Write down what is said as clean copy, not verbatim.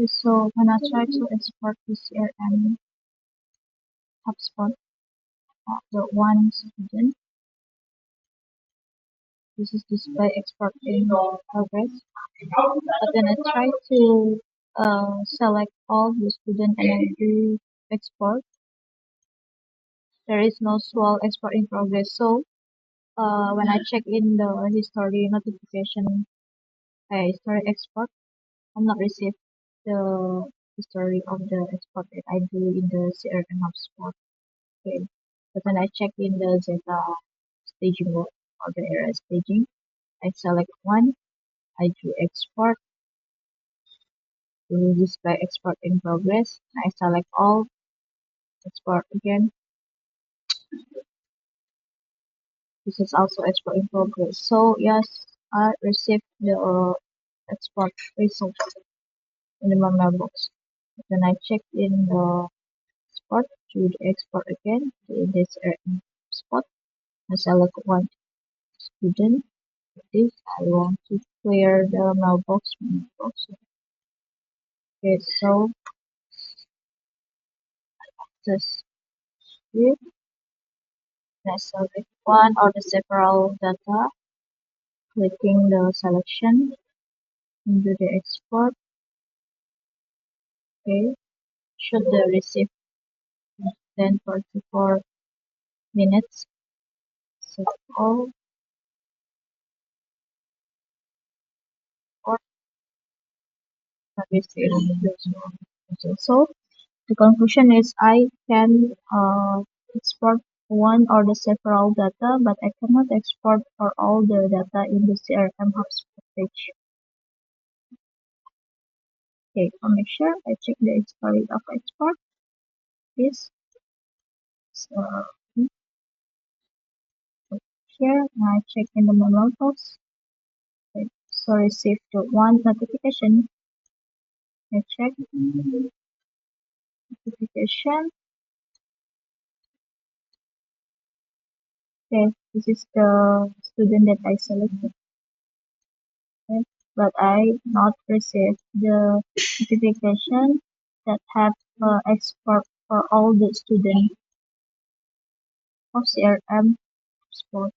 So when I try to export this CRM HubSpot, the one student, this is display export in progress. But then I try to select all the student and I do export. There is no swell export in progress. So when I check in the history notification, history export, I'm not received the history of the export that I do in the CRM HubSpot. Okay. But when I check in the Zeta staging mode or the area staging, I select one, I do export to display export in progress. I select all, export again. This is also export in progress. So yes, I received the export result in my mailbox. Then I check in the export to the export again in this spot. I select one student. This I want to clear the mailbox. Okay, so just here, I select one or the several data, clicking the selection into the export. Okay, should the receive 10:44 minutes. So all or service so the conclusion is I can export one or the several data, but I cannot export for all the data in the CRM HubSpot page. Okay, to make sure I check the history of export. This here I check in the mailbox. Okay, so received one notification. I check notification. Okay, this is the student that I selected. Okay, but I not received the notification that have export for all the students of CRM HubSpot.